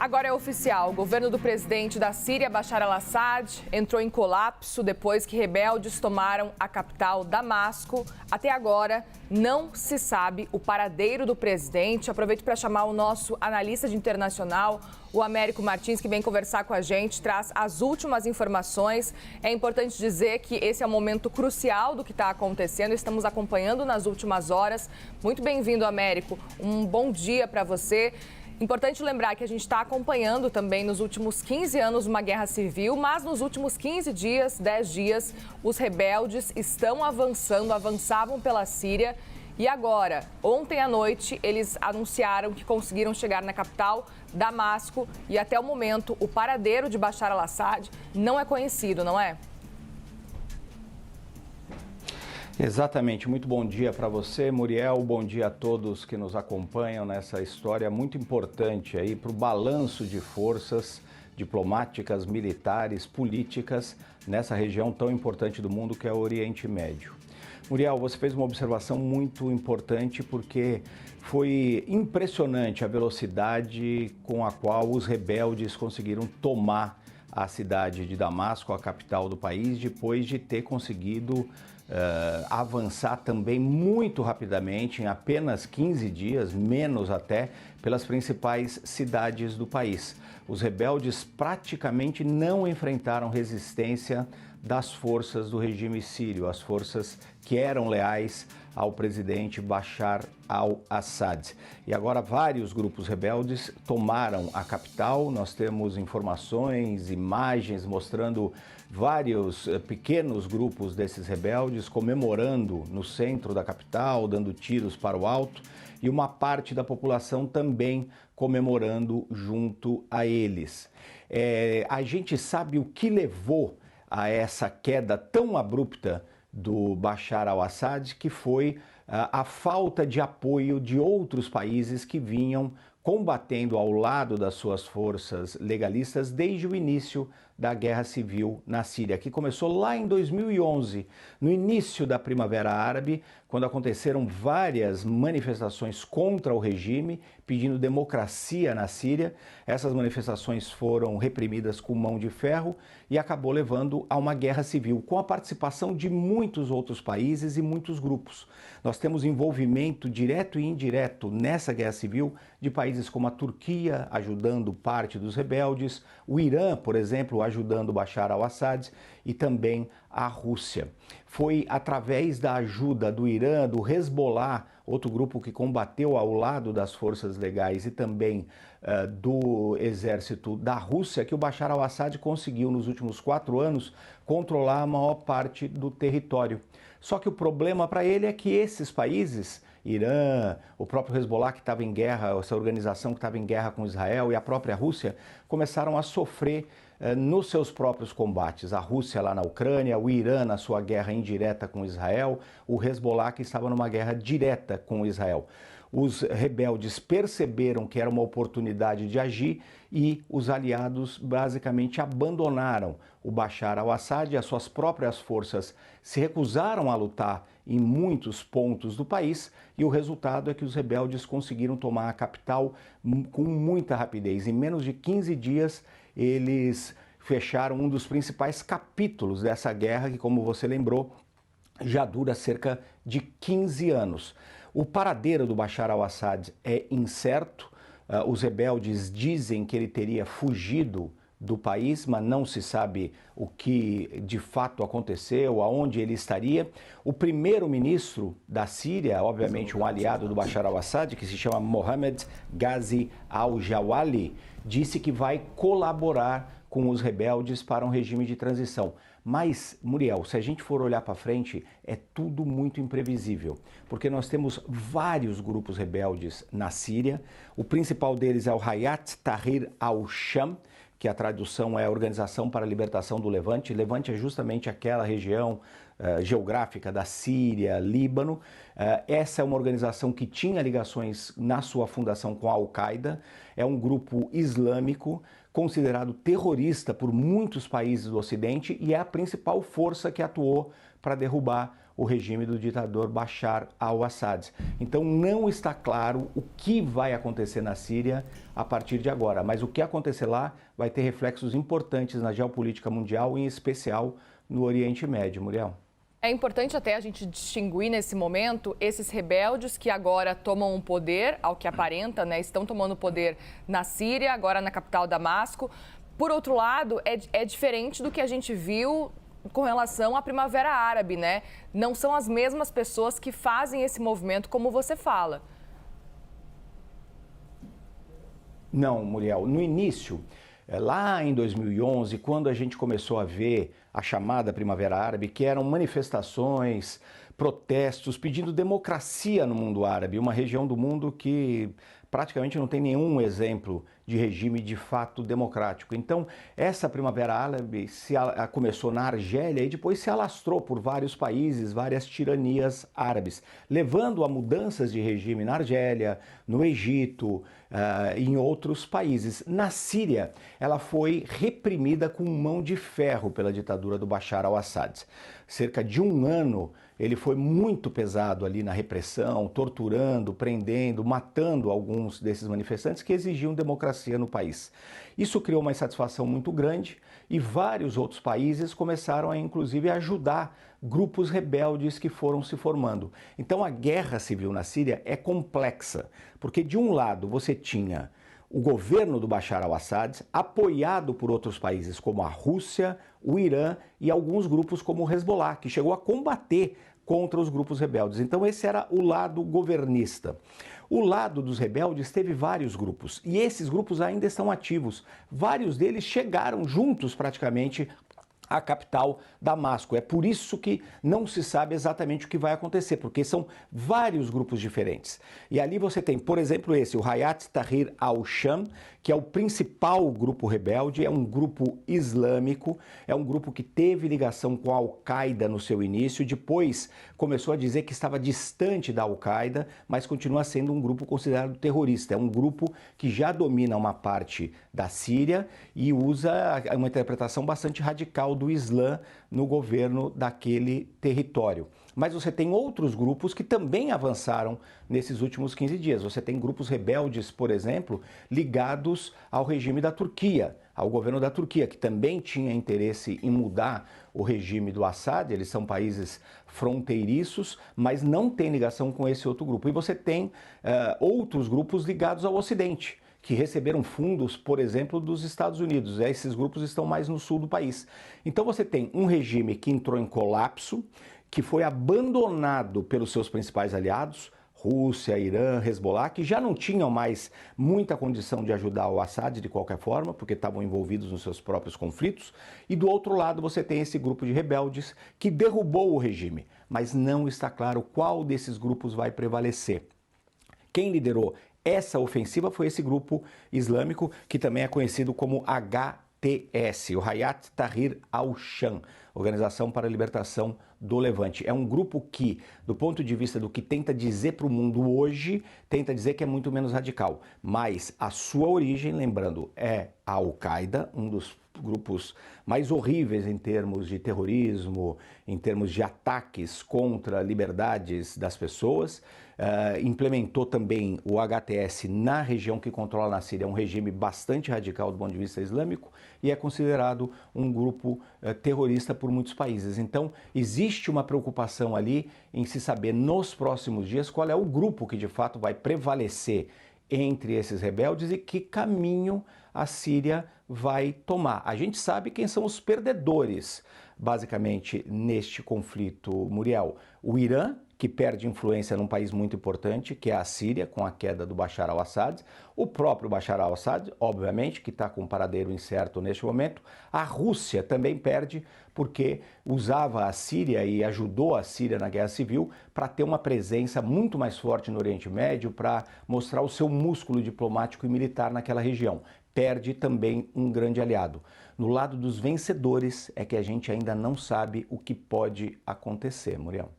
Agora é oficial, o governo do presidente da Síria, Bashar al-Assad, entrou em colapso depois que rebeldes tomaram a capital, Damasco. Até agora, não se sabe o paradeiro do presidente. Aproveito para chamar o nosso analista de internacional, o Américo Martins, que vem conversar com a gente, traz as últimas informações. É importante dizer que esse é um momento crucial do que está acontecendo, estamos acompanhando nas últimas horas. Muito bem-vindo, Américo. Um bom dia para você. Importante lembrar que a gente está acompanhando também nos últimos 15 anos uma guerra civil, mas nos últimos 15 dias, 10 dias, os rebeldes estão avançavam pela Síria e agora, ontem à noite, eles anunciaram que conseguiram chegar na capital, Damasco, e até o momento o paradeiro de Bashar al-Assad não é conhecido, não é? Exatamente. Muito bom dia para você, Muriel. Bom dia a todos que nos acompanham nessa história muito importante aí para o balanço de forças diplomáticas, militares, políticas nessa região tão importante do mundo que é o Oriente Médio. Muriel, você fez uma observação muito importante porque foi impressionante a velocidade com a qual os rebeldes conseguiram tomar a cidade de Damasco, a capital do país, depois de ter conseguido avançar também muito rapidamente, em apenas 15 dias, menos até, pelas principais cidades do país. Os rebeldes praticamente não enfrentaram resistência das forças do regime sírio, as forças que eram leais ao presidente Bashar al-Assad. E agora vários grupos rebeldes tomaram a capital. Nós temos informações, imagens mostrando vários pequenos grupos desses rebeldes comemorando no centro da capital, dando tiros para o alto, e uma parte da população também comemorando junto a eles. A gente sabe o que levou a essa queda tão abrupta do Bashar al-Assad, que foi a falta de apoio de outros países que vinham combatendo ao lado das suas forças legalistas desde o início da Guerra Civil na Síria, que começou lá em 2011, no início da Primavera Árabe, quando aconteceram várias manifestações contra o regime, pedindo democracia na Síria. Essas manifestações foram reprimidas com mão de ferro e acabou levando a uma guerra civil, com a participação de muitos outros países e muitos grupos. Nós temos envolvimento direto e indireto nessa guerra civil de países como a Turquia, ajudando parte dos rebeldes, o Irã, por exemplo, ajudando Bashar al-Assad, e também a Rússia. Foi através da ajuda do Irã, do Hezbollah, outro grupo que combateu ao lado das forças legais, e também do exército da Rússia, que o Bashar al-Assad conseguiu nos últimos 4 anos controlar a maior parte do território. Só que o problema para ele é que esses países, Irã, o próprio Hezbollah que estava em guerra, essa organização que estava em guerra com Israel, e a própria Rússia, começaram a sofrer nos seus próprios combates. A Rússia lá na Ucrânia, o Irã na sua guerra indireta com Israel, o Hezbollah que estava numa guerra direta com Israel. Os rebeldes perceberam que era uma oportunidade de agir e os aliados basicamente abandonaram o Bashar al-Assad, e as suas próprias forças se recusaram a lutar em muitos pontos do país, e o resultado é que os rebeldes conseguiram tomar a capital com muita rapidez. Em menos de 15 dias, eles fecharam um dos principais capítulos dessa guerra, que, como você lembrou, já dura cerca de 15 anos. O paradeiro do Bashar al-Assad é incerto. Os rebeldes dizem que ele teria fugido do país, mas não se sabe o que de fato aconteceu, aonde ele estaria. O primeiro-ministro da Síria, obviamente um aliado do Bashar al-Assad, que se chama Mohamed Ghazi al-Jawali, disse que vai colaborar com os rebeldes para um regime de transição. Mas, Muriel, se a gente for olhar para frente, é tudo muito imprevisível, porque nós temos vários grupos rebeldes na Síria. O principal deles é o Hayat Tahrir al-Sham, que a tradução é a Organização para a Libertação do Levante. Levante é justamente aquela região geográfica da Síria, Líbano. Essa é uma organização que tinha ligações na sua fundação com a Al-Qaeda. É um grupo islâmico considerado terrorista por muitos países do Ocidente e é a principal força que atuou para derrubar o regime do ditador Bashar al-Assad. Então não está claro o que vai acontecer na Síria a partir de agora, mas o que acontecer lá vai ter reflexos importantes na geopolítica mundial, em especial no Oriente Médio, Muriel. É importante até a gente distinguir nesse momento esses rebeldes que agora tomam o poder, ao que aparenta, né, estão tomando o poder na Síria, agora na capital Damasco. Por outro lado, é diferente do que a gente viu com relação à Primavera Árabe, né? Não são as mesmas pessoas que fazem esse movimento como você fala. Não, Muriel. No início, lá em 2011, quando a gente começou a ver a chamada Primavera Árabe, que eram manifestações, protestos pedindo democracia no mundo árabe, uma região do mundo que praticamente não tem nenhum exemplo de regime de fato democrático. Então, essa Primavera Árabe começou na Argélia e depois se alastrou por vários países, várias tiranias árabes, levando a mudanças de regime na Argélia, no Egito, em outros países. Na Síria, ela foi reprimida com mão de ferro pela ditadura do Bashar al-Assad. Cerca de um ano, ele foi muito pesado ali na repressão, torturando, prendendo, matando alguns desses manifestantes que exigiam democracia no país. Isso criou uma insatisfação muito grande e vários outros países começaram a, inclusive, ajudar grupos rebeldes que foram se formando. Então a guerra civil na Síria é complexa, porque de um lado você tinha o governo do Bashar al-Assad, apoiado por outros países como a Rússia, o Irã e alguns grupos como o Hezbollah, que chegou a combater contra os grupos rebeldes. Então esse era o lado governista. O lado dos rebeldes teve vários grupos e esses grupos ainda estão ativos. Vários deles chegaram juntos praticamente à capital Damasco. É por isso que não se sabe exatamente o que vai acontecer, porque são vários grupos diferentes. E ali você tem, por exemplo, o Hayat Tahrir al-Sham, que é o principal grupo rebelde, é um grupo islâmico, é um grupo que teve ligação com a Al-Qaeda no seu início, depois começou a dizer que estava distante da Al-Qaeda, mas continua sendo um grupo considerado terrorista. É um grupo que já domina uma parte da Síria e usa uma interpretação bastante radical do Islã no governo daquele território. Mas você tem outros grupos que também avançaram nesses últimos 15 dias. Você tem grupos rebeldes, por exemplo, ligados ao regime da Turquia, ao governo da Turquia, que também tinha interesse em mudar o regime do Assad. Eles são países fronteiriços, mas não tem ligação com esse outro grupo. E você tem outros grupos ligados ao Ocidente, que receberam fundos, por exemplo, dos Estados Unidos. Esses grupos estão mais no sul do país. Então você tem um regime que entrou em colapso, que foi abandonado pelos seus principais aliados, Rússia, Irã, Hezbollah, que já não tinham mais muita condição de ajudar o Assad de qualquer forma, porque estavam envolvidos nos seus próprios conflitos. E do outro lado você tem esse grupo de rebeldes que derrubou o regime, mas não está claro qual desses grupos vai prevalecer. Quem liderou essa ofensiva foi esse grupo islâmico, que também é conhecido como HTS, o Hayat Tahrir al-Sham, Organização para a Libertação do Levante. É um grupo que, do ponto de vista do que tenta dizer para o mundo hoje, tenta dizer que é muito menos radical. Mas a sua origem, lembrando, é a Al-Qaeda, um dos grupos mais horríveis em termos de terrorismo, em termos de ataques contra liberdades das pessoas. Implementou também o HTS na região que controla na Síria, um regime bastante radical do ponto de vista islâmico, e é considerado um grupo terrorista por muitos países. Então, existe uma preocupação ali em se saber nos próximos dias qual é o grupo que de fato vai prevalecer entre esses rebeldes e que caminho a Síria vai tomar. A gente sabe quem são os perdedores, basicamente, neste conflito, Muriel. O Irã, que perde influência num país muito importante, que é a Síria, com a queda do Bashar al-Assad. O próprio Bashar al-Assad, obviamente, que está com um paradeiro incerto neste momento. A Rússia também perde, porque usava a Síria e ajudou a Síria na guerra civil para ter uma presença muito mais forte no Oriente Médio, para mostrar o seu músculo diplomático e militar naquela região. Perde também um grande aliado. No lado dos vencedores é que a gente ainda não sabe o que pode acontecer, Muriel.